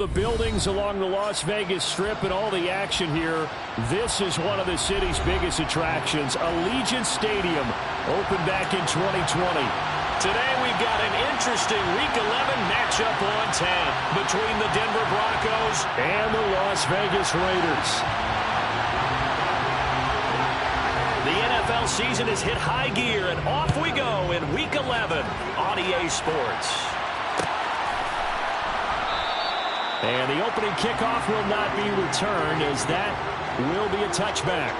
The buildings along the Las Vegas Strip and all the action here. This is one of the city's biggest attractions. Allegiant Stadium opened back in 2020. Today we've got an interesting Week 11 matchup on 10 between the Denver Broncos and the Las Vegas Raiders. The NFL season has hit high gear, and off we go in Week 11 on EA Sports. And the opening kickoff will not be returned, as that will be a touchback.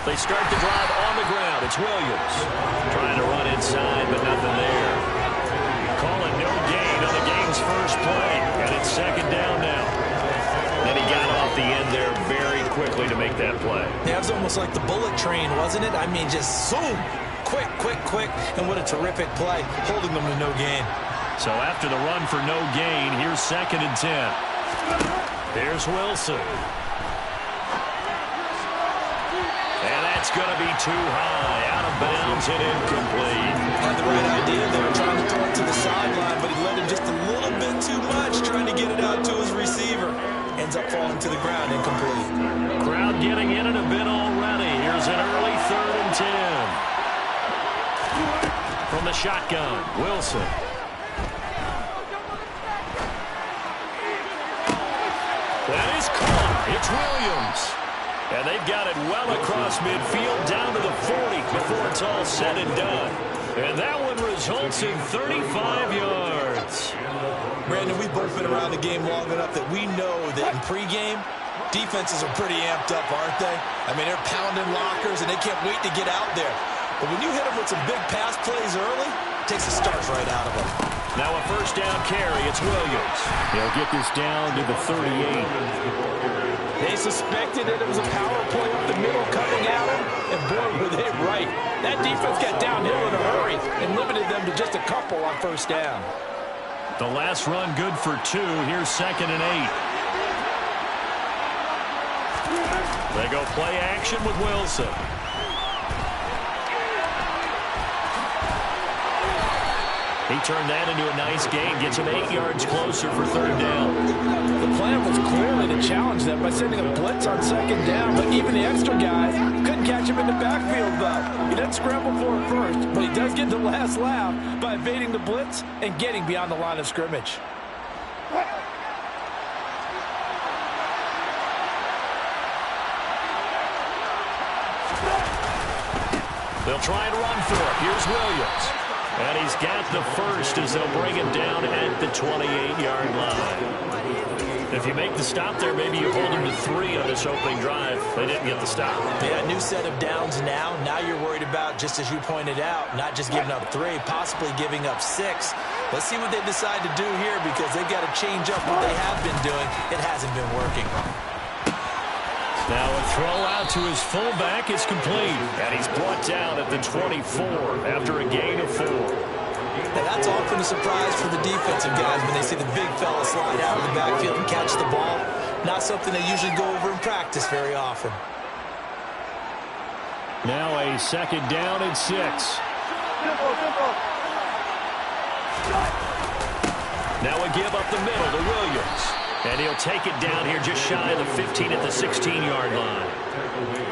They start the drive on the ground. It's Williams trying to run inside, but nothing there. Calling no gain on the game's first play, and it's second down now. And he got off the end there very quickly to make that play. Yeah, it was almost like the bullet train, wasn't it? I mean, just zoom, quick, and what a terrific play, holding them to no gain. So after the run for no gain, here's 2nd and 10. There's Wilson. It's going to be too high, out of bounds and incomplete. Had the right idea there, trying to throw it to the sideline, but he let him just a little bit too much, trying to get it out to his receiver. Ends up falling to the ground, incomplete. Crowd getting in it a bit already. Here's an early 3rd and 10. From the shotgun, Wilson. That is caught. It's Williams. And they've got it well across midfield down to the 40 before it's all said and done. And that one results in 35 yards. Brandon, we've both been around the game long enough that we know that in pregame, defenses are pretty amped up, aren't they? I mean, they're pounding lockers, and they can't wait to get out there. But when you hit them with some big pass plays early, it takes the starch right out of them. Now a first down carry. It's Williams. He'll get this down to the 38. They suspected that it was a power play up the middle coming at them, and boy, were they right. That defense got downhill in a hurry and limited them to just a couple on first down. The last run good for 2. Here's 2nd and 8. They go play action with Wilson. He turned that into a nice gain, gets him 8 yards closer for 3rd down. The plan was clearly to challenge them by sending a blitz on 2nd down, but even the extra guys couldn't catch him in the backfield, though. He didn't scramble for it first, but he does get the last laugh by evading the blitz and getting beyond the line of scrimmage. They'll try and run for it. Here's Williams. And he's got the first as they'll bring him down at the 28-yard line. If you make the stop there, maybe you hold him to 3 on this opening drive. They didn't get the stop. Yeah, new set of downs now. Now you're worried about, just as you pointed out, not just giving up 3, possibly giving up 6. Let's see what they decide to do here, because they've got to change up what they have been doing. It hasn't been working. Now a throw out to his fullback is complete. And he's brought down at the 24 after a gain of 4. Now that's often a surprise for the defensive guys when they see the big fella slide out of the backfield and catch the ball. Not something they usually go over in practice very often. Now a 2nd down and 6. Now a give up the middle to Williams. And he'll take it down here just shy of the 15 at the 16-yard line.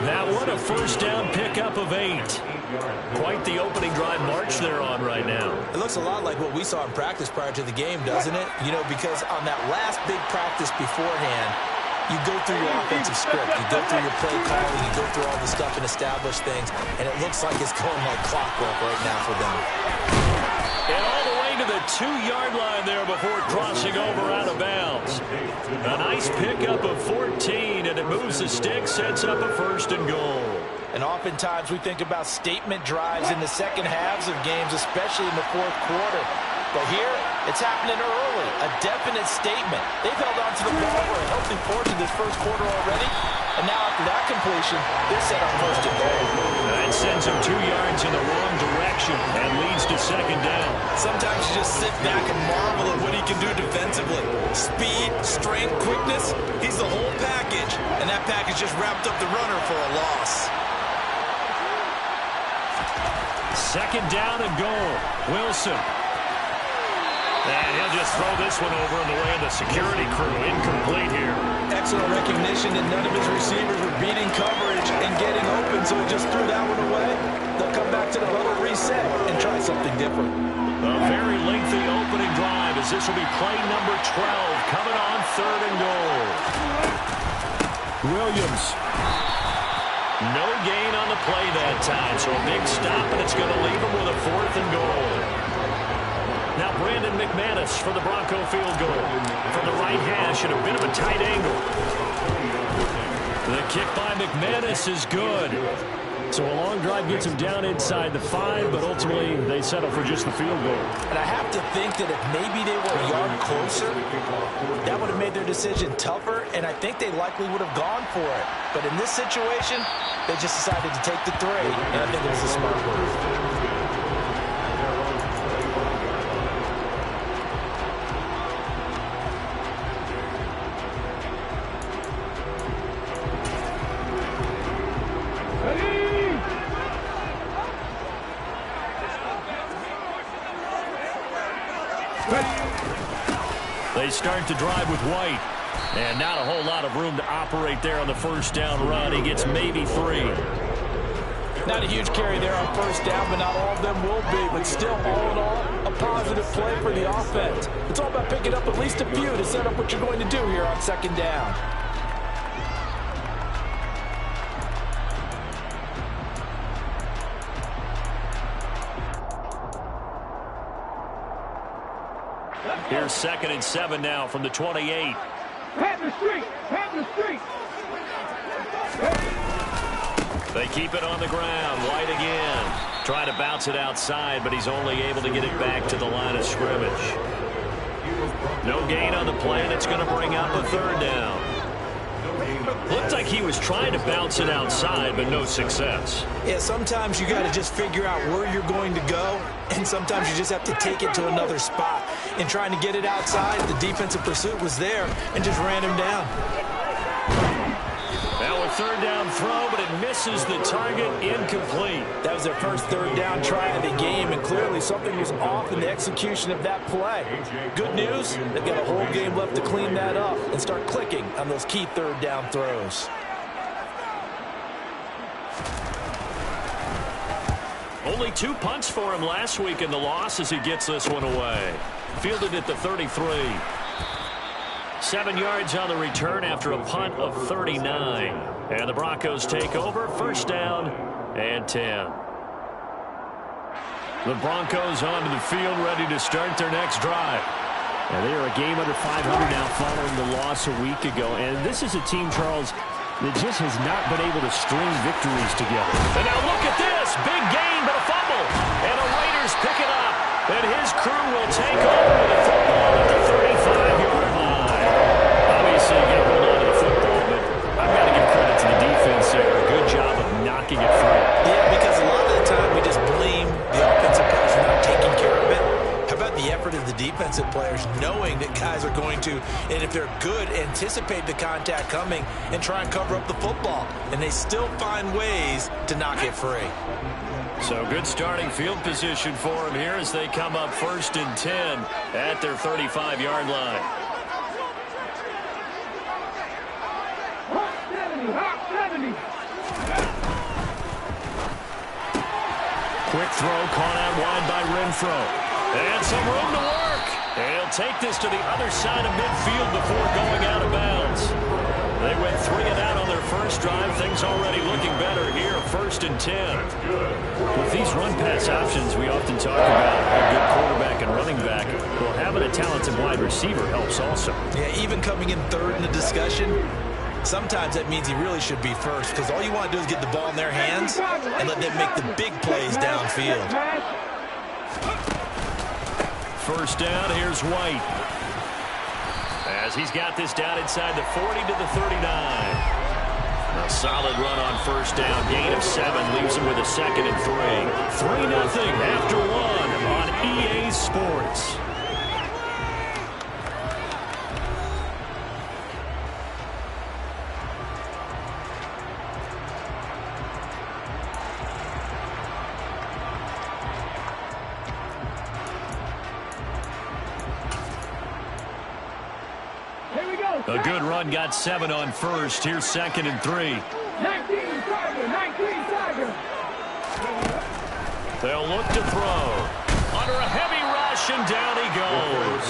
That one a first down pickup of 8. Quite the opening drive march they're on right now. It looks a lot like what we saw in practice prior to the game, doesn't it? You know, because on that last big practice beforehand, you go through your offensive script, you go through your play calling, you go through all the stuff and establish things, and it looks like it's going like clockwork right now for them. And all the way to the 2-yard line there before crossing over out of bounds. A nice pickup of 14, and it moves the stick, sets up a 1st and goal. And oftentimes we think about statement drives in the second halves of games, especially in the 4th quarter. But here, It's happening early, a definite statement. They've held on to the ball for a healthy portion of this first quarter already, and now after that completion, they're set on first and goal. That sends them 2 yards in the wrong direction and leads to second down. Sometimes you just sit back and marvel at what he can do defensively. Speed, strength, quickness, he's the whole package, and that package just wrapped up the runner for a loss. Second down and goal. Wilson. And he'll just throw this one over in the way of the security crew. Incomplete here. Excellent recognition that none of his receivers were beating coverage and getting open, so he just threw that one away. They'll come back to the huddle, reset, and try something different. A very lengthy opening drive as this will be play number 12 coming on third and goal. Williams. No gain on the play that time, so a big stop, and it's going to leave him with a fourth and goal. Now Brandon McManus for the Bronco field goal. From the right hash at a bit of a tight angle. The kick by McManus is good. So a long drive gets him down inside the 5, but ultimately they settle for just the field goal. And I have to think that if maybe they were a yard closer, that would have made their decision tougher, and I think they likely would have gone for it. But in this situation, they just decided to take the 3, and I think it was a smart move. They start to drive with White. And not a whole lot of room to operate there on the first down run. He gets maybe 3. Not a huge carry there on first down, but not all of them will be. But still, all in all, a positive play for the offense. It's all about picking up at least a few to set up what you're going to do here on second down. Here's 2nd and 7 now from the 28. Panther Street! Panther Street! They keep it on the ground. White again. Try to bounce it outside, but he's only able to get it back to the line of scrimmage. No gain on the play, and it's going to bring up a third down. Looked like he was trying to bounce it outside, but no success. Yeah, sometimes you got to just figure out where you're going to go, and sometimes you just have to take it to another spot. In trying to get it outside, the defensive pursuit was there and just ran him down. Now a third down throw, but it misses the target. Incomplete. That was their first third down try of the game, and clearly something was off in the execution of that play. Good news, they've got a whole game left to clean that up and start clicking on those key third down throws. Only 2 punts for him last week in the loss as he gets this one away. Fielded at the 33. 7 yards on the return after a punt of 39. And the Broncos take over. First down and 10. The Broncos onto the field, ready to start their next drive. And they are a game under 500 now following the loss a week ago. And this is a team, Charles, that just has not been able to string victories together. And now look at this. Big gain, but a fumble. And the Raiders pick it up. And his crew will take over with the football at the 35-yard line. Obviously, you got to hold on to the football, but I've got to give credit to the defense there. A good job of knocking it free. Yeah, because a lot of the time we just blame the offensive players for not taking care of it. How about the effort of the defensive players knowing that guys are going to, and if they're good, anticipate the contact coming and try and cover up the football. And they still find ways to knock it free. So good starting field position for them here as they come up 1st and 10 at their 35-yard line. Hot 70! Quick throw caught out wide by Renfro. And some room to work. And he'll take this to the other side of midfield before going out of bounds. They went 3 and out on their first drive. Things already looking better here, 1st and 10. With these run-pass options, we often talk about a good quarterback and running back. Well, having a talented wide receiver helps also. Yeah, even coming in third in the discussion, sometimes that means he really should be first, because all you want to do is get the ball in their hands and let them make the big plays downfield. first down. Here's White. As he's got this down inside the 40 to the 39. A solid run on first down. Gain of 7 leaves him with a 2nd and 3. 3-0 after 1 on EA Sports. A good run, got 7 on first. Here's 2nd and 3. 19 Tiger, 19 Tiger. They'll look to throw. Under a heavy rush, and down he goes.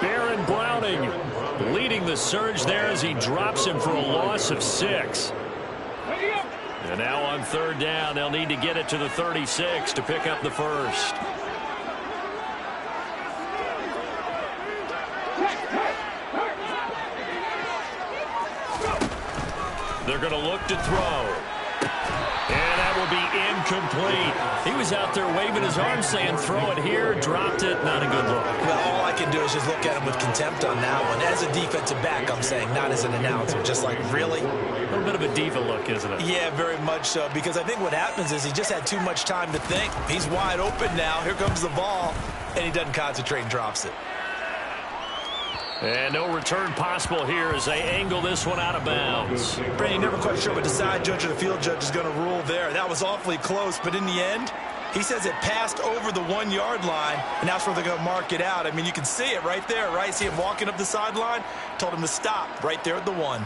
Baron Browning leading the surge there as he drops him for a loss of 6. And now on 3rd down, they'll need to get it to the 36 to pick up the first. They're going to look to throw. And that will be incomplete. He was out there waving his arm saying throw it here, dropped it, not a good look. Well, all I can do is just look at him with contempt on that one. As a defensive back, I'm saying, not as an announcer. Just like, really? A little bit of a diva look, isn't it? Yeah, very much so. Because I think what happens is he just had too much time to think. He's wide open now. Here comes the ball. And he doesn't concentrate and drops it. And no return possible here as they angle this one out of bounds. Brady, never quite sure what the side judge or the field judge is going to rule there. That was awfully close, but in the end, he says it passed over the 1-yard line, and that's where they're going to mark it out. I mean, you can see it right there, right? See him walking up the sideline? Told him to stop right there at the 1.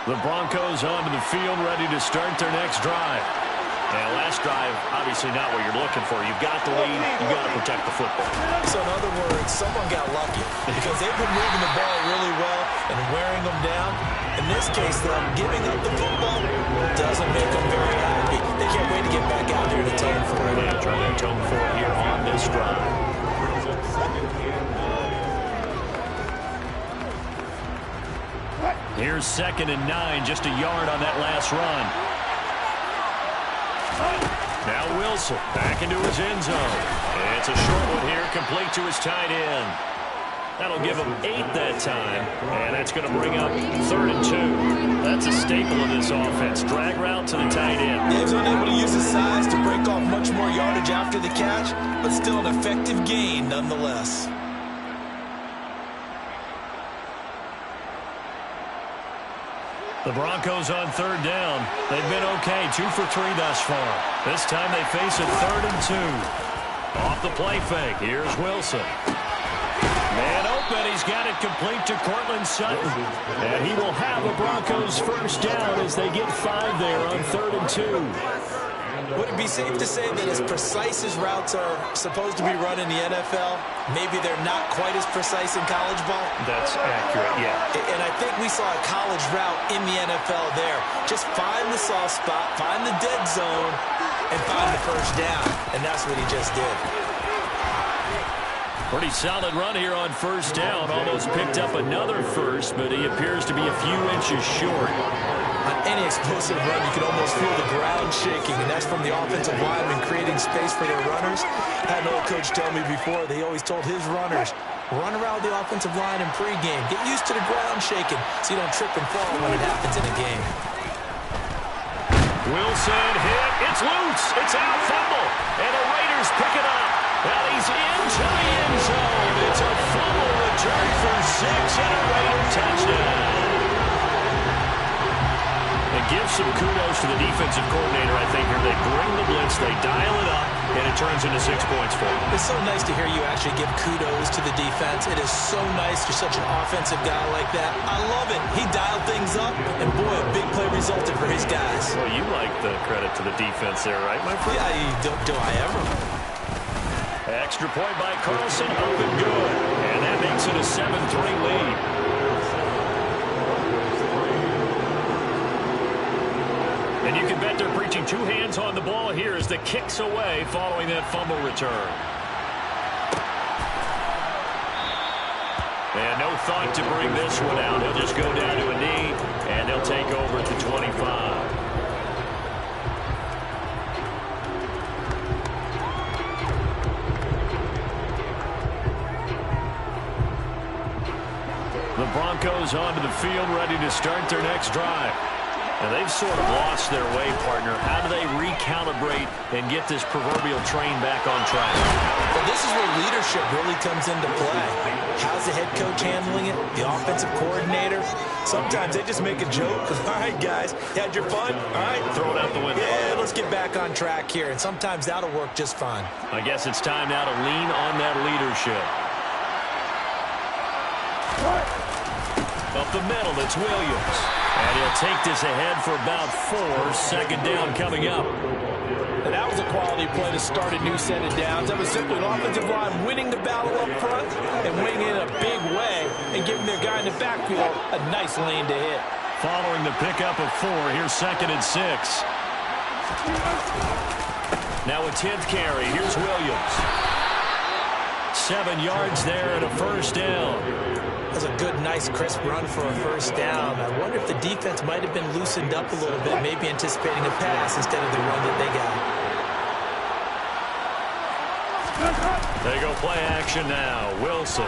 The Broncos onto the field, ready to start their next drive. And last drive, obviously not what you're looking for. You've got the lead. You've got to protect the football. So in other words, someone got lucky because they've been moving the ball really well and wearing them down. In this case, though, giving up the football doesn't make them very happy. They can't wait to get back out there to atone for it. Yeah, trying to atone for it here on this drive. Here's 2nd and 9, just a yard on that last run. Now Wilson back into his end zone. It's a short one here, complete to his tight end. That'll give him 8 that time, and that's going to bring up 3rd and 2. That's a staple of this offense. Drag route to the tight end. He was unable to use his size to break off much more yardage after the catch, but still an effective gain nonetheless. The Broncos on 3rd down. They've been okay, 2 for 3 thus far. This time they face a 3rd and 2. Off the play fake, here's Wilson. Man open, he's got it complete to Cortland Sutton. And he will have a Broncos first down as they get 5 there on 3rd and 2. Would it be safe to say that as precise as routes are supposed to be run in the NFL, maybe they're not quite as precise in college ball? That's accurate, yeah. And I think we saw a college route in the NFL there. Just find the soft spot, find the dead zone, and find the first down. And that's what he just did. Pretty solid run here on first down. Almost picked up another first, but he appears to be a few inches short. On any explosive run, you can almost feel the ground shaking, and that's from the offensive linemen creating space for their runners. I had an old coach tell me before, they always told his runners, run around the offensive line in pregame. Get used to the ground shaking so you don't trip and fall when it happens in a game. Wilson hit. It's loose. It's out. Fumble. And the Raiders pick it up. And he's into the end zone. It's a fumble return for 6 and a Raider touchdown. And give some kudos to the defensive coordinator, I think, here. They bring the blitz, they dial it up, and it turns into 6 points for them. It's so nice to hear you actually give kudos to the defense. It is so nice. You're such an offensive guy like that. I love it. He dialed things up, and boy, a big play resulted for his guys. Well, you like the credit to the defense there, right, my friend? Yeah, do I ever? Extra point by Carlson, up and good. And that makes it a 7-3 lead. And you can bet they're preaching 2 hands on the ball here as the kick's away following that fumble return. And no thought to bring this one out. He'll just go down to a knee, and they'll take Broncos onto the field, ready to start their next drive. And they've sort of lost their way, partner. How do they recalibrate and get this proverbial train back on track? Well, this is where leadership really comes into play. How's the head coach handling it? The offensive coordinator? Sometimes they just make a joke. All right, guys, you had your fun? All right. Throw it out the window. Yeah, let's get back on track here. And sometimes that'll work just fine. I guess it's time now to lean on that leadership. Up the middle, it's Williams. And he'll take this ahead for about 4. Second down coming up. And that was a quality play to start a new set of downs. That was simply an offensive line winning the battle up front and winning in a big way and giving their guy in the backfield a nice lane to hit. Following the pickup of 4, here's 2nd and 6. Now a 10th carry. Here's Williams. 7 yards there and a first down. That's a good, nice, crisp run for a first down. I wonder if the defense might have been loosened up a little bit, maybe anticipating a pass instead of the run that they got. They go play action now. Wilson.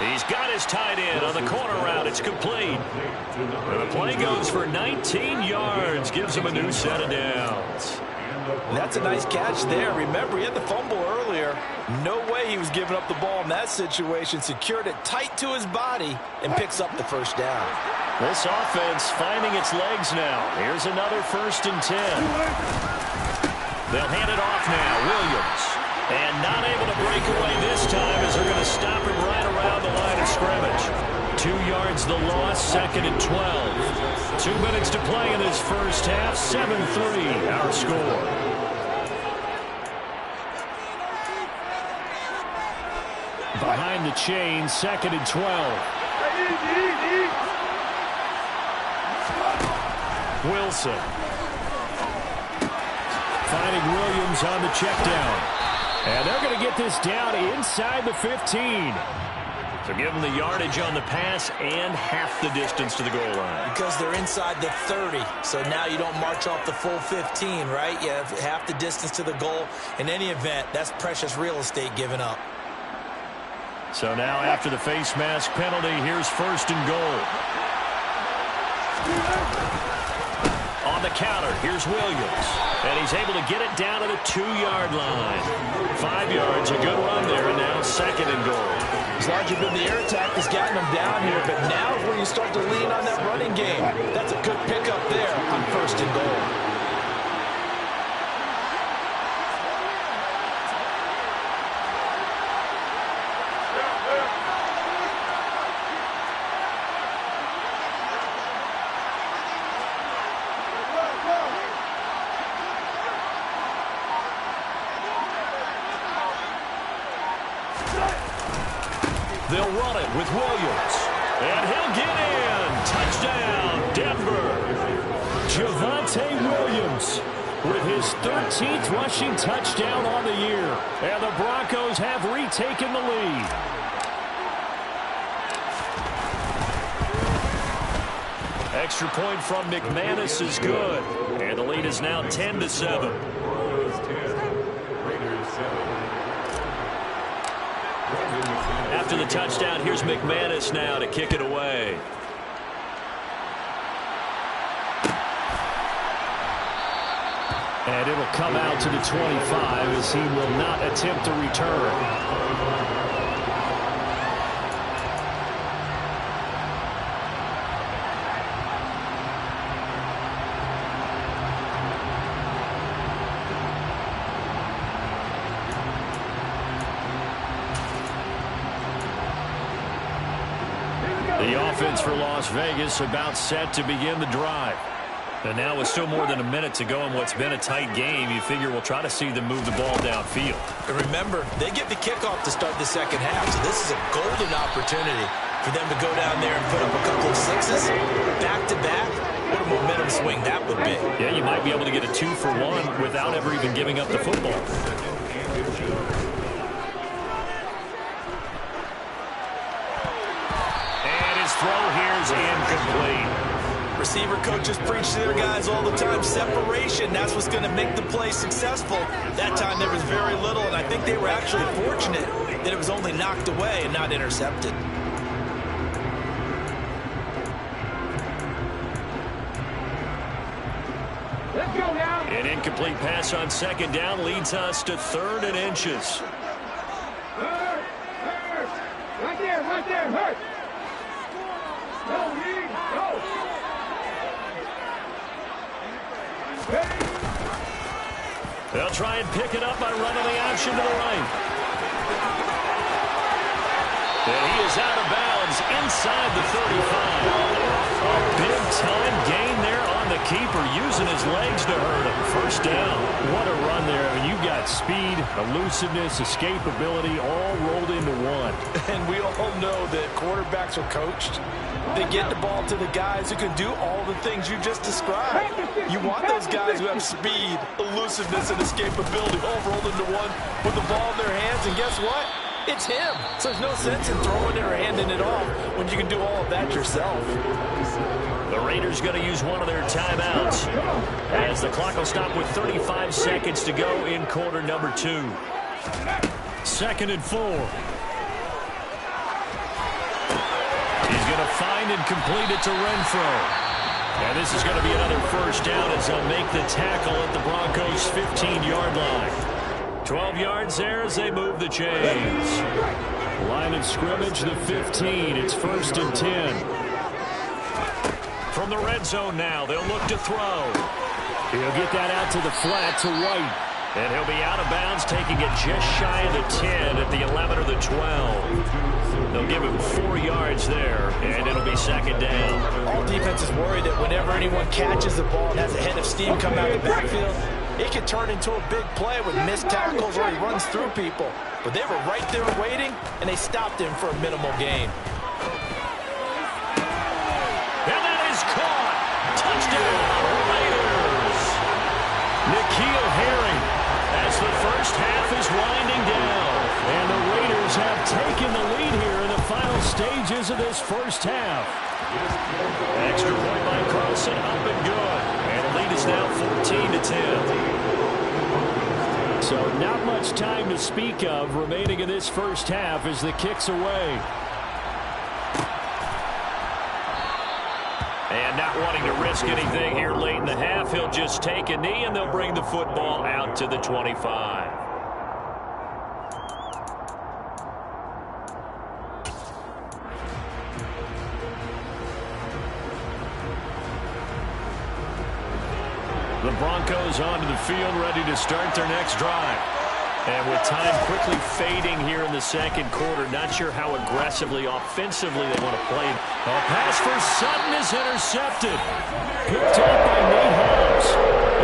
He's got his tight end on the corner route. It's complete. And the play goes for 19 yards. Gives him a new set of downs. That's a nice catch there. Remember, he had the fumble earlier. No way he was giving up the ball in that situation. Secured it tight to his body and picks up the first down. This offense finding its legs now. Here's another 1st and 10. They'll hand it off now. Williams. And not able to break away this time as they're going to stop him right around the line of scrimmage. 2 yards the loss, 2nd and 12. 2 minutes to play in this first half. 7-3 our score. Behind the chain, 2nd and 12. Wilson. Finding Williams on the check down. And they're going to get this down inside the 15. So give them the yardage on the pass and half the distance to the goal line. Because they're inside the 30, so now you don't march off the full 15, right? You have half the distance to the goal. In any event, that's precious real estate given up. So now after the face mask penalty, here's 1st and goal. On the counter, here's Williams. And he's able to get it down to the 2-yard line. 5 yards, a good run there, and now 2nd and goal. It's largely been the air attack that's gotten them down here, but now is where you start to lean on that running game. That's a good pickup there on 1st and goal. They'll run it with Williams. And he'll get in. Touchdown, Denver. Javonte Williams with his 13th rushing touchdown on the year. And the Broncos have retaken the lead. Extra point from McManus is good. And the lead is now 10-7. After the touchdown, here's McManus now to kick it away. And it'll come out to the 25 as he will not attempt to return. The offense for Las Vegas about set to begin the drive. And now with still more than a minute to go in what's been a tight game, you figure we'll try to see them move the ball downfield. And remember, they get the kickoff to start the second half, so this is a golden opportunity for them to go down there and put up a couple of sixes back-to-back. What a momentum swing that would be. Yeah, you might be able to get a 2-for-1 without ever even giving up the football. Throw here's incomplete. Receiver coaches preach to their guys all the time. Separation, that's what's going to make the play successful. That time there was very little, and I think they were actually fortunate that it was only knocked away and not intercepted. Let's go now. An incomplete pass on second down leads us to 3rd and inches. Hurt. Right there, hurt. Go, Lee, go. Ready? They'll try and pick it up by running the option to the right. And he is out of bounds inside the 35. A big-time gain there on the keeper, using his legs to hurt him. First down. What a run there. I mean, you've got speed, elusiveness, escapability, all rolled into one. And we all know that quarterbacks are coached. They get the ball to the guys who can do all the things you just described. You want those guys who have speed, elusiveness, and escapability all rolled into one with the ball in their hands, and guess what? It's him. So there's no sense in throwing it or handing it off when you can do all of that yourself. The Raiders going to use one of their timeouts as the clock will stop with 35 seconds to go in quarter number 2. 2nd and 4. He's going to find and complete it to Renfro. And this is going to be another first down as they'll make the tackle at the Broncos' 15-yard line. 12 yards there as they move the chains. Line of scrimmage, the 15. It's 1st and 10. From the red zone now, they'll look to throw. He'll get that out to the flat to White. And he'll be out of bounds, taking it just shy of the 10 at the 11 or the 12. They'll give him 4 yards there, and it'll be 2nd down. All defense is worried that whenever anyone catches the ball and has a head of steam come out of the backfield, it can turn into a big play with missed tackles or he runs through people. But they were right there waiting, and they stopped him for a minimal gain. And that is caught. Touchdown, Raiders. N'Keal Harry as the first half is winding down. And the Raiders have taken the lead here in the final stages of this first half. Extra point by Carlson, up and good. And the lead is now 14-10. So not much time to speak of remaining in this first half as the kick's away. And not wanting to risk anything here late in the half, he'll just take a knee and they'll bring the football out to the 25. The Broncos onto the field, ready to start their next drive. And with time quickly fading here in the second quarter, not sure how aggressively, offensively they want to play. A pass for Sutton is intercepted. Picked up by Nate Hobbs.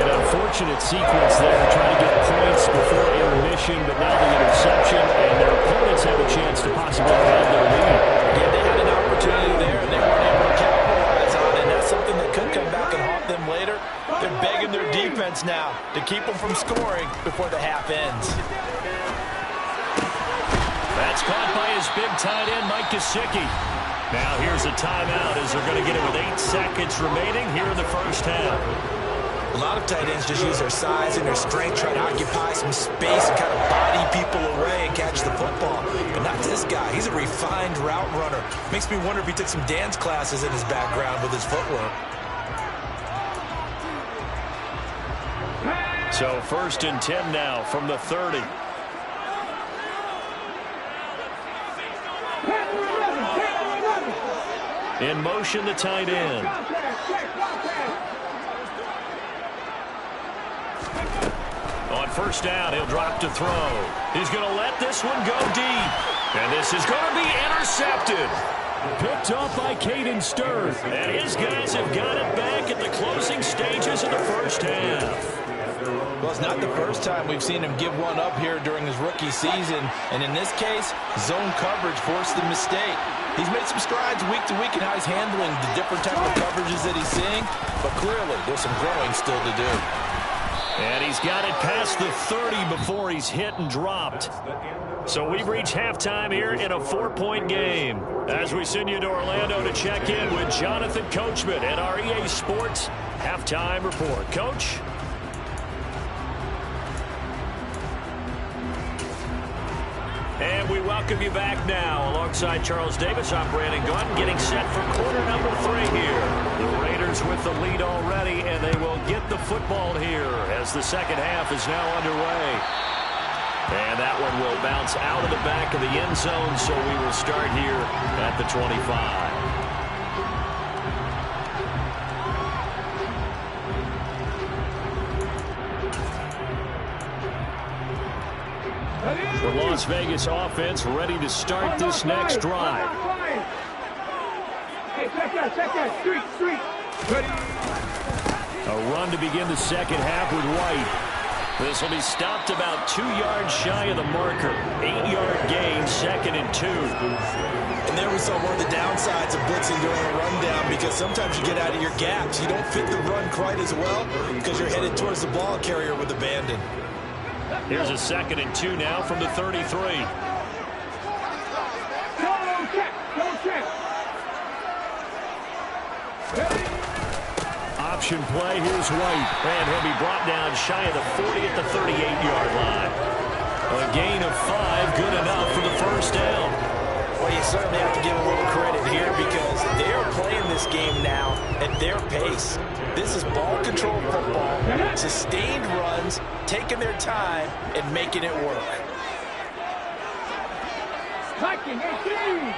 An unfortunate sequence there, trying to get points before intermission, but now the interception, and their opponents have a chance to possibly have their lead. Yeah, they had an opportunity there, and they weren't able to capitalize on it. That's something that could come back and haunt them later. They're begging their defense now to keep them from scoring before the half ends. That's caught by his big tight end, Mike Gesicki. Now here's a timeout as they're going to get it with 8 seconds remaining here in the first half. A lot of tight ends just use their size and their strength, try to occupy some space and kind of body people away and catch the football. But not this guy. He's a refined route runner. Makes me wonder if he took some dance classes in his background with his footwork. So 1st and 10 now from the 30. In motion, the tight end. On first down, he'll drop to throw. He's going to let this one go deep. And this is going to be intercepted. Picked off by Caden Stern. And his guys have got it back at the closing stages of the first half. Well, it's not the first time we've seen him give one up here during his rookie season. And in this case, zone coverage forced the mistake. He's made some strides week to week in how he's handling the different type of coverages that he's seeing. But clearly, there's some growing still to do. And he's got it past the 30 before he's hit and dropped. So we've reached halftime here in a 4-point game. As we send you to Orlando to check in with Jonathan Coachman at our EA Sports Halftime Report. Coach? And we welcome you back now. Alongside Charles Davis, I'm Brandon Gunn, getting set for quarter number 3 here. The Raiders with the lead already, and they will get the football here as the second half is now underway. And that one will bounce out of the back of the end zone, so we will start here at the 25. The Las Vegas offense ready to start this next drive. Hey, check that, street. Ready. A run to begin the second half with White. This will be stopped about 2 yards shy of the marker. 8-yard gain, 2nd and 2. And there we saw one of the downsides of blitzing during a rundown, because sometimes you get out of your gaps. You don't fit the run quite as well because you're headed towards the ball carrier with abandon. Here's a 2nd and 2 now from the 33. Go check. Option play, here's White. And he'll be brought down shy of the 40 at the 38-yard line. A gain of 5, good enough for the first down. Well, you certainly have to give a little credit here because they are playing this game now at their pace. This is ball control football, sustained runs, taking their time, and making it work. Hiking 18.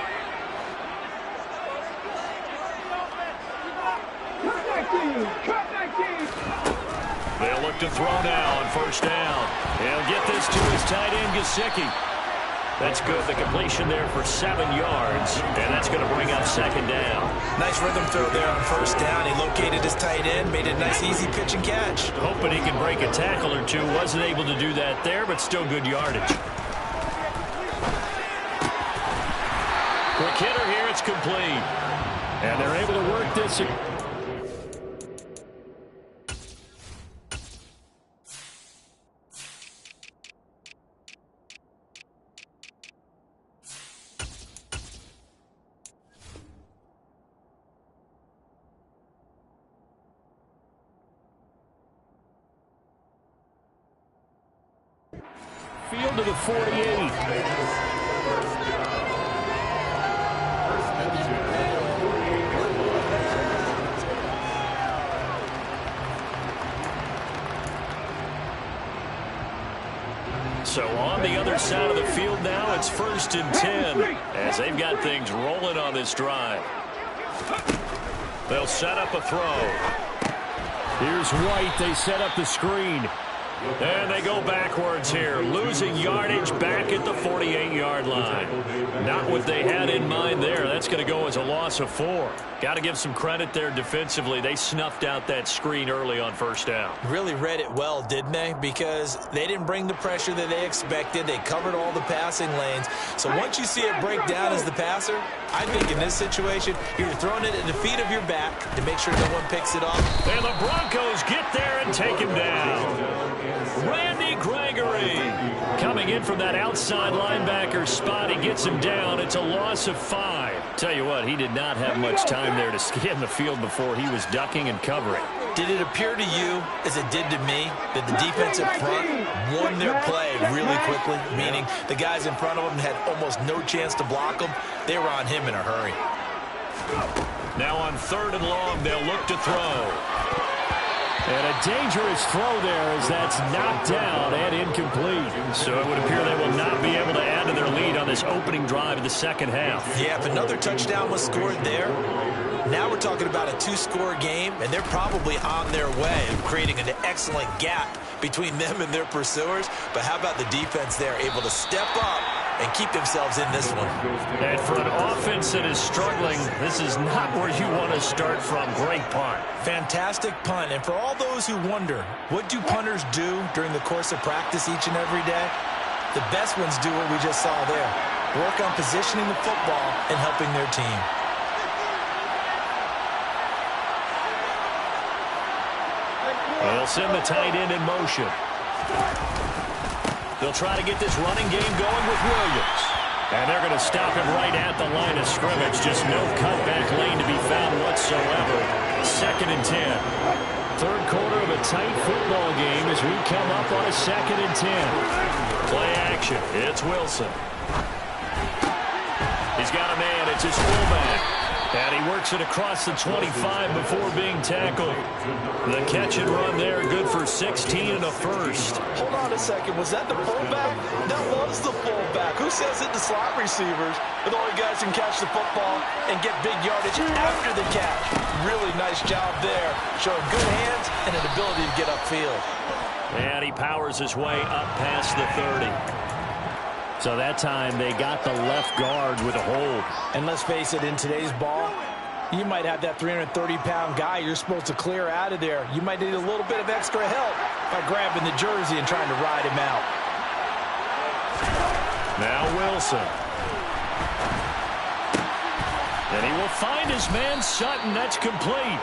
Cut 19. They'll look to throw now on first down. He'll get this to his tight end, Gesicki. That's good. The completion there for 7 yards, and that's going to bring up 2nd down. Nice rhythm throw there on first down. He located his tight end, made a nice easy pitch and catch. Hoping he can break a tackle or two. Wasn't able to do that there, but still good yardage. Quick hitter here. It's complete. And they're able to work this. Field to the 48. So on the other side of the field now, it's 1st and 10 as they've got things rolling on this drive. They'll set up a throw. Here's White. They set up the screen. And they go backwards here, losing yardage back at the 48-yard line. Not what they had in mind there. That's going to go as a loss of 4. Got to give some credit there defensively. They snuffed out that screen early on first down. Really read it well, didn't they? Because they didn't bring the pressure that they expected. They covered all the passing lanes. So once you see it break down as the passer, I think in this situation, you're throwing it at the feet of your back to make sure no one picks it off. And the Broncos get there and take him down. Randy Gregory coming in from that outside linebacker spot. He gets him down. It's a loss of 5. Tell you what, he did not have much time there to scan the field before he was ducking and covering. Did it appear to you, as it did to me, that the defensive front won their play really quickly? Meaning the guys in front of them had almost no chance to block them. They were on him in a hurry. Now on 3rd and long, they'll look to throw. And a dangerous throw there as that's knocked down and incomplete. So it would appear they will not be able to add to their lead on this opening drive of the second half. Yeah, if another touchdown was scored there, now we're talking about a 2-score game, and they're probably on their way of creating an excellent gap between them and their pursuers. But how about the defense there, able to step up and keep themselves in this one? And for an offense that is struggling, this is not where you want to start from. Great punt. Fantastic punt. And for all those who wonder, what do punters do during the course of practice each and every day? The best ones do what we just saw there. Work on positioning the football and helping their team. Well, They'll send the tight end in motion. They'll try to get this running game going with Williams. And they're going to stop him right at the line of scrimmage. Just no cutback lane to be found whatsoever. 2nd and 10. Third quarter of a tight football game as we come up on a 2nd and 10. Play action. It's Wilson. He's got a man. It's his fullback. And he works it across the 25 before being tackled. The catch and run there, good for 16 and a first. Hold on a second. Was that the fullback? That was the fullback. Who says it to slot receivers? But the only guys can catch the football and get big yardage after the catch. Really nice job there. Showing good hands and an ability to get upfield. And he powers his way up past the 30. So that time they got the left guard with a hold. And let's face it, in today's ball, you might have that 330-pound guy you're supposed to clear out of there. You might need a little bit of extra help by grabbing the jersey and trying to ride him out. Now Wilson. And he will find his man Sutton. That's complete.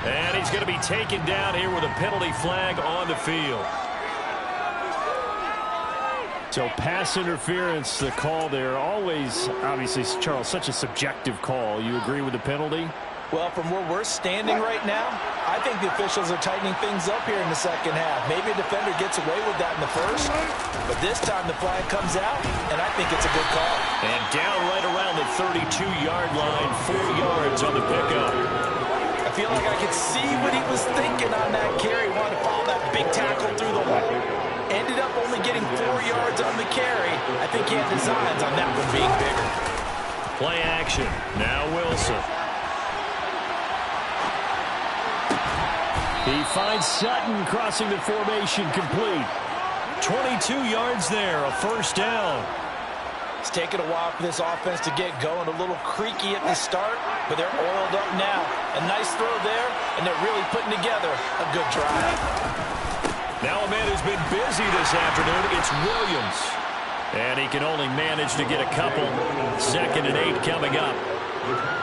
And he's going to be taken down here with a penalty flag on the field. So pass interference, the call there. Always, obviously, Charles, such a subjective call. You agree with the penalty? Well, from where we're standing right now, I think the officials are tightening things up here in the second half. Maybe a defender gets away with that in the first, but this time the flag comes out, and I think it's a good call. And down right around the 32-yard line, 4 yards on the pickup. I feel like I could see what he was thinking on that carry. Wanted to follow that big tackle through the hole. Ended up only getting 4 yards on the carry. I think he had designs on that one being bigger. Play action. Now Wilson. He finds Sutton crossing the formation complete. 22 yards there, a first down. It's taken a while for this offense to get going. A little creaky at the start, but they're oiled up now. A nice throw there, and they're really putting together a good drive. Now a man who's been busy this afternoon, it's Williams. And he can only manage to get a couple. 2nd and 8 coming up.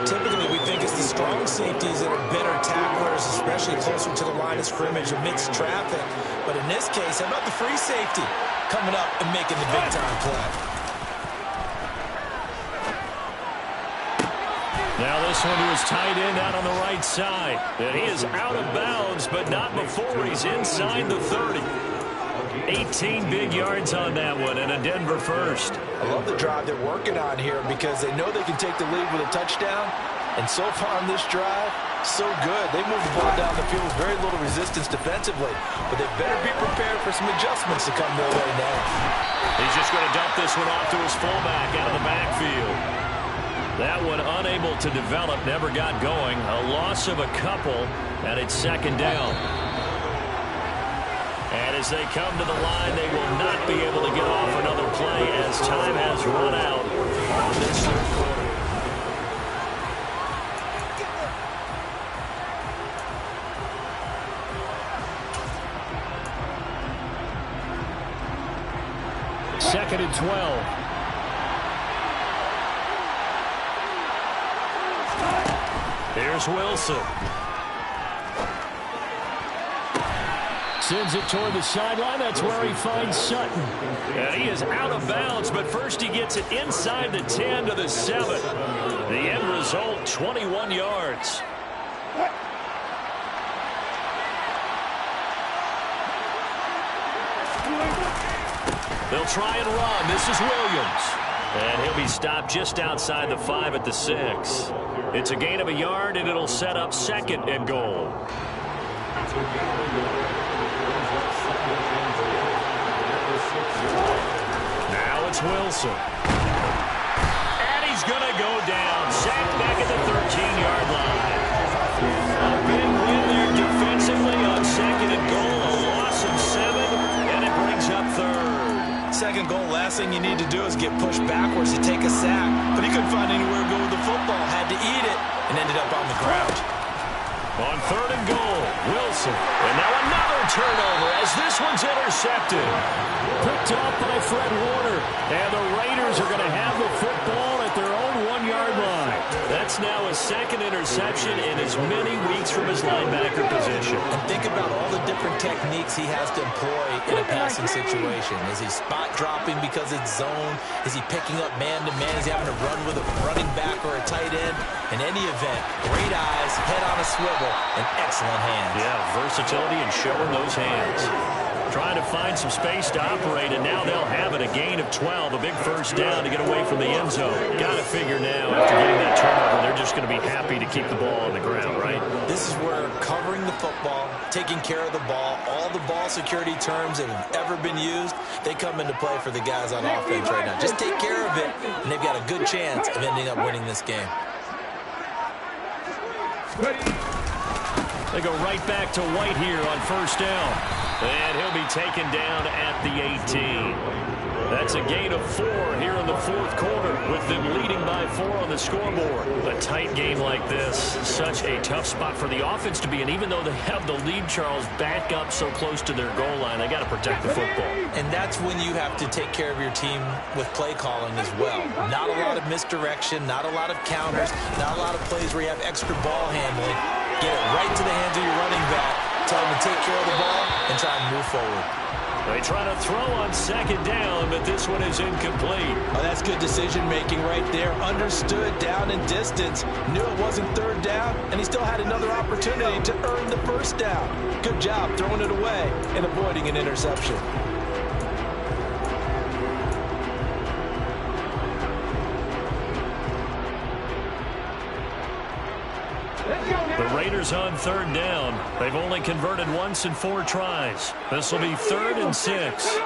Typically, we think it's the strong safeties that are better tacklers, especially closer to the line of scrimmage amidst traffic. But in this case, how about the free safety coming up and making the big-time play? Now this one to his tight end out on the right side. And he is out of bounds, but not before he's inside the 30. 18 big yards on that one, and a Denver first. I love the drive they're working on here because they know they can take the lead with a touchdown. And so far on this drive, so good. They move the ball down the field with very little resistance defensively. But they better be prepared for some adjustments to come their way now. He's just going to dump this one off to his fullback out of the backfield. That one unable to develop, never got going. A loss of a couple, and it's 2nd down. And as they come to the line, they will not be able to get off another play as time has run out on this third quarter. Second and 12. Here's Wilson. Sends it toward the sideline. That's where he finds Sutton. And he is out of bounds, but first he gets it inside the 10 to the 7. The end result, 21 yards. They'll try and run. This is Williams. And he'll be stopped just outside the 5 at the 6. It's a gain of a yard, and it'll set up 2nd and goal. Now it's Wilson. And he's going to go down. Sacked back at the 13-yard line. A big win there defensively on 2nd and goal. A loss of 7, and it brings up 3rd. 2nd goal, last thing you need to do is get pushed backwards to take a sack. But he couldn't find anywhere to go with the football. Had to eat it and ended up on the ground. On 3rd and goal, Wilson. And now another turnover as this one's intercepted. Picked off by Fred Warner. And the Raiders are going to have the football at their own 1-yard line. That's now his second interception in as many weeks from his linebacker position. And think about all the different techniques he has to employ in a passing situation. Is he spot dropping because it's zone? Is he picking up man-to-man? Is he having to run with a running back or a tight end? In any event, great eyes, head on a swivel, and excellent hands. Yeah, versatility and showing those hands. Trying to find some space to operate, and now they'll have it. A gain of 12, a big first down to get away from the end zone. Got to figure now, after getting that turnover, they're just going to be happy to keep the ball on the ground, right? This is where covering the football, taking care of the ball, all the ball security terms that have ever been used, they come into play for the guys on offense right now. Just take care of it, and they've got a good chance of ending up winning this game. They go right back to White here on first down. And he'll be taken down at the 18. That's a gain of 4 here in the fourth quarter, with them leading by 4 on the scoreboard. A tight game like this, such a tough spot for the offense to be in. Even though they have the lead, Charles, back up so close to their goal line, they got to protect the football. And that's when you have to take care of your team with play calling as well. Not a lot of misdirection, not a lot of counters, not a lot of plays where you have extra ball handling. Get it right to the hands of your running back. Tell him to take care of the ball and try and move forward. They try to throw on second down, but this one is incomplete. Oh, that's good decision-making right there. Understood down and distance. Knew it wasn't third down, and he still had another opportunity to earn the first down. Good job throwing it away and avoiding an interception. The Raiders on third down. They've only converted once in 4 tries. This will be 3rd and 6.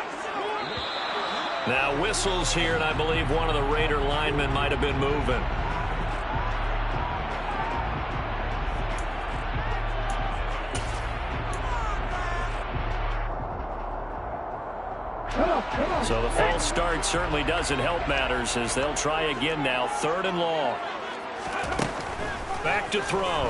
Now whistles here, and I believe one of the Raider linemen might have been moving. So the false start certainly doesn't help matters, as they'll try again now. 3rd and long. Back to throw.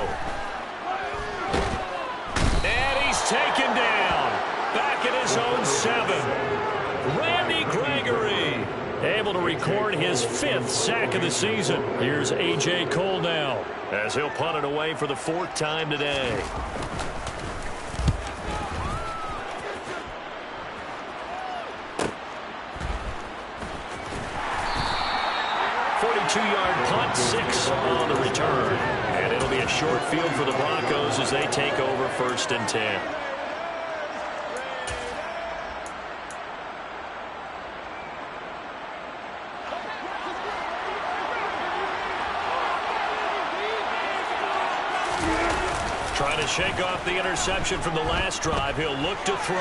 And he's taken down. Back at his own 7. Randy Gregory able to record his 5th sack of the season. Here's A.J. Cole now, as he'll punt it away for the 4th time today. Two-yard punt, 6 on the return. And it'll be a short field for the Broncos as they take over 1st and 10. Trying to shake off the interception from the last drive. He'll look to throw.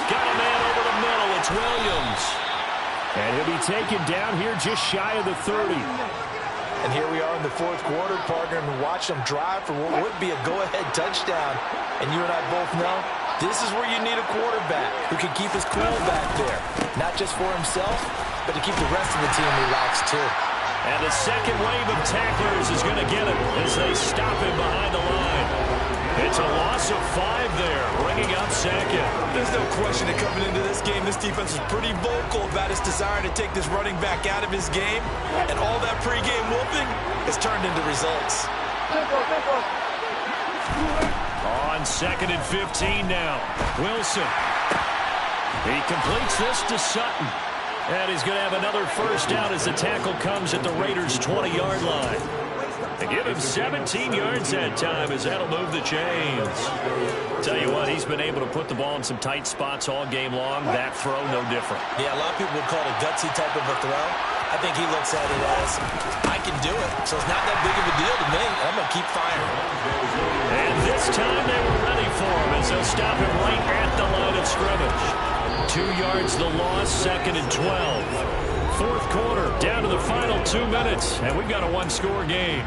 Got a man over the middle. It's Williams. And he'll be taken down here just shy of the 30. And here we are in the 4th quarter, partner, and watch them drive for what would be a go-ahead touchdown. And you and I both know this is where you need a quarterback who can keep his cool back there. Not just for himself, but to keep the rest of the team relaxed too. And the second wave of tacklers is going to get him as they stop him behind the line. It's a loss of 5 there, bringing up 2nd. There's no question that coming into this game, this defense was pretty vocal about its desire to take this running back out of his game. And all that pregame whooping has turned into results. On 2nd and 15 now. Wilson. He completes this to Sutton. And he's going to have another first down as the tackle comes at the Raiders' 20-yard line. They give him 17 yards that time, as that'll move the chains. Tell you what, he's been able to put the ball in some tight spots all game long. That throw, no different. Yeah, a lot of people would call it a gutsy type of a throw. I think he looks at it as, I can do it, so it's not that big of a deal to me. I'm going to keep firing. And this time they were ready for him, as they'll stop him right at the line of scrimmage. 2 yards the loss, 2nd and 12. 4th quarter, down to the final 2 minutes, and we've got a 1-score game.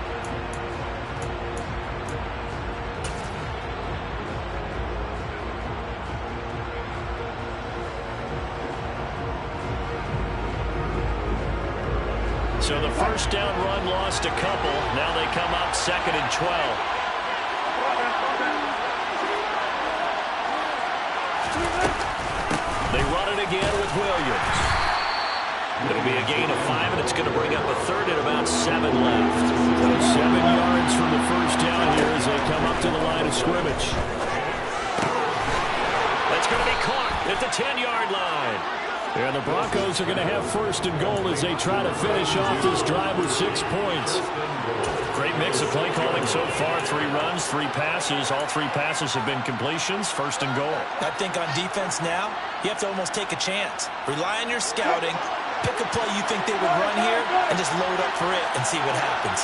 So the first down run lost a couple. Now they come up 2nd and 12. They run it again with Williams. It'll be a gain of 5, and it's going to bring up a third and about 7 left. So 7 yards from the first down here as they come up to the line of scrimmage. That's going to be caught at the 10-yard line. And the Broncos are going to have first and goal as they try to finish off this drive with 6 points. Great mix of play calling so far. 3 runs, 3 passes. All 3 passes have been completions. First and goal. I think on defense now, you have to almost take a chance. Rely on your scouting. Pick a play you think they would run here and just load up for it and see what happens.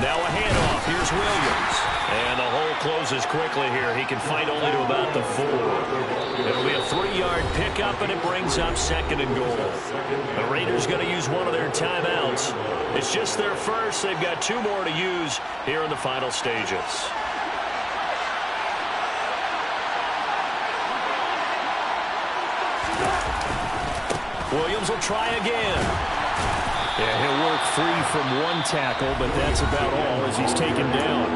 Now a handoff. Here's Williams. And the hole closes quickly here. He can fight only to about the 4. It'll be a 3-yard pickup, and it brings up second and goal. The Raiders going to use one of their timeouts. It's just their first. They've got 2 more to use here in the final stages. Williams will try again. Yeah, he'll work free from 1 tackle, but that's about all as he's taken down.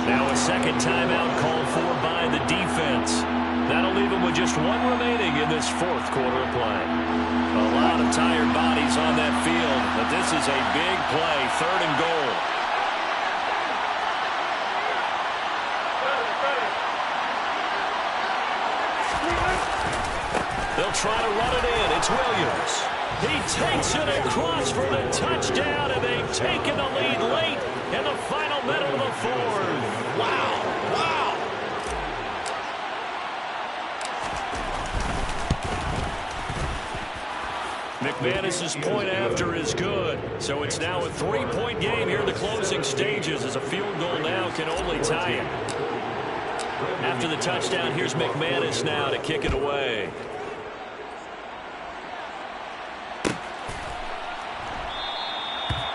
Now a second timeout called for by the defense. That'll leave him with just 1 remaining in this 4th quarter of play. A lot of tired bodies on that field, but this is a big play, 3rd and goal. They'll try to run it in. It's Williams. He takes it across for the touchdown, and they've taken the lead late in the final minute of the 4th. Wow. Wow. McManus's point after is good. So it's now a 3-point game here in the closing stages as a field goal now can only tie it. After the touchdown, here's McManus now to kick it away.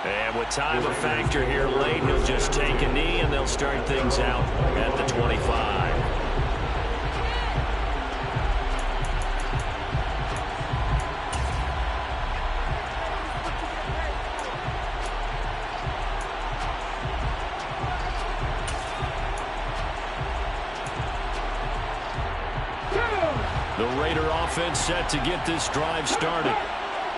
And with time a factor here late, he'll just take a knee, and they'll start things out at the 25. The Raider offense set to get this drive started.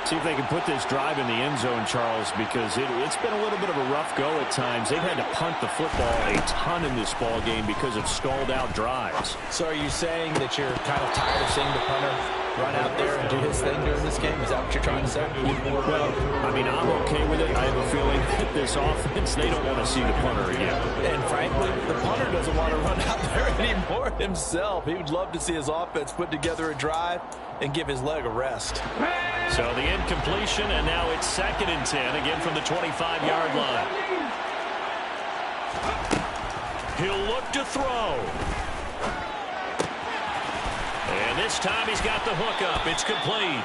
See if they can put this drive in the end zone, Charles, because it's been a little bit of a rough go at times. They've had to punt the football a ton in this ball game because of stalled-out drives. So are you saying that you're kind of tired of seeing the punter run out there and do his thing during this game? Is that what you're trying to say? Well, I mean, I'm okay with it. I have a feeling that this offense, they don't want to see the punter again. And frankly, the punter doesn't want to run out there anymore himself. He would love to see his offense put together a drive and give his leg a rest. So the incompletion, and now it's 2nd and 10, again from the 25-yard line. He'll look to throw. And this time he's got the hook up. It's complete.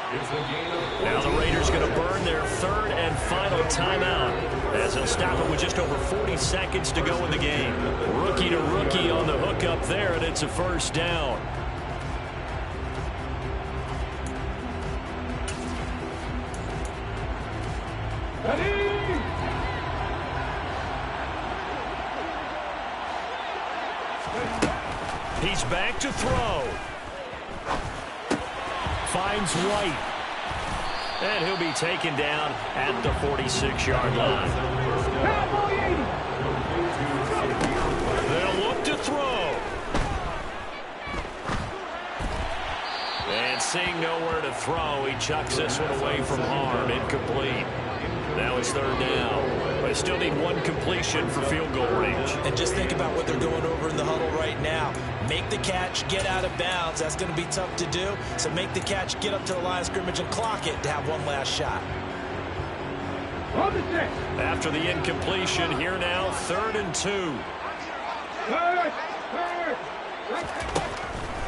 Now the Raiders going to burn their 3rd and final timeout as they'll stop it with just over 40 seconds to go in the game. Rookie to rookie on the hook up there, and it's a first down. He's back to throw. Finds White. And he'll be taken down at the 46-yard line. They'll look to throw. And seeing nowhere to throw, he chucks this one away from harm. Incomplete. Now it's 3rd down. They still need 1 completion for field goal range. And just think about what they're going over in the huddle right now. Make the catch, get out of bounds. That's going to be tough to do. So make the catch, get up to the line of scrimmage, and clock it to have 1 last shot. After the incompletion, here now, 3rd and 2.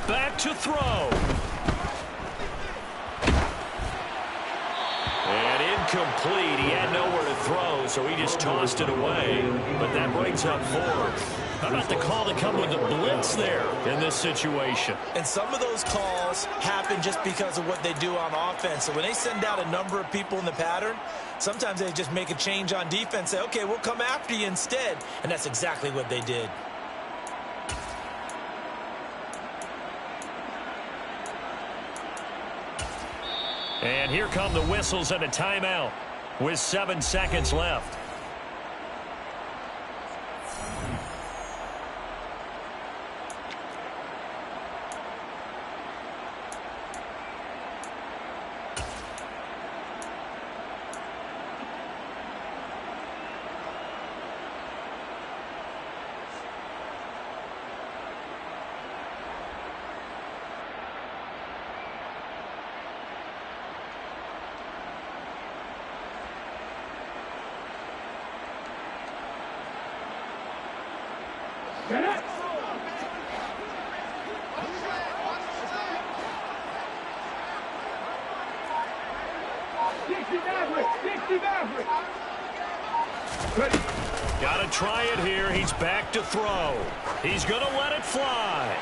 Back to throw. And incomplete. He had nowhere to throw, so he just tossed it away. But that brings up 4th. How about the call to come with the blitz there in this situation? And some of those calls happen just because of what they do on offense. So when they send out a number of people in the pattern, sometimes they just make a change on defense, say, okay, we'll come after you instead. And that's exactly what they did. And here come the whistles and a timeout with 7 seconds left. Get it. Dixie Maverick. Ready. Got to try it here. He's back to throw. He's going to let it fly.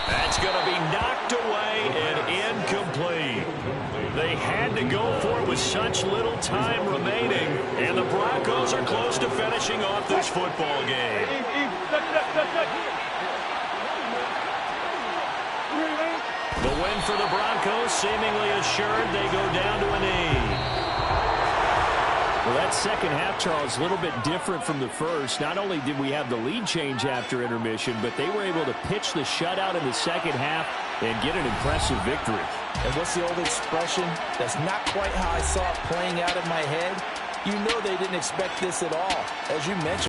That's going to be knocked away and incomplete. They had to go for it with such little time remaining, and the Broncos are close to finishing off this football game. The win for the Broncos seemingly assured. They go down to a knee. Well, that second half, Charles, a little bit different from the first. Not only did we have the lead change after intermission, but they were able to pitch the shutout in the second half and get an impressive victory. And what's the old expression? That's not quite how I saw it playing out in my head. You know they didn't expect this at all. As you mentioned,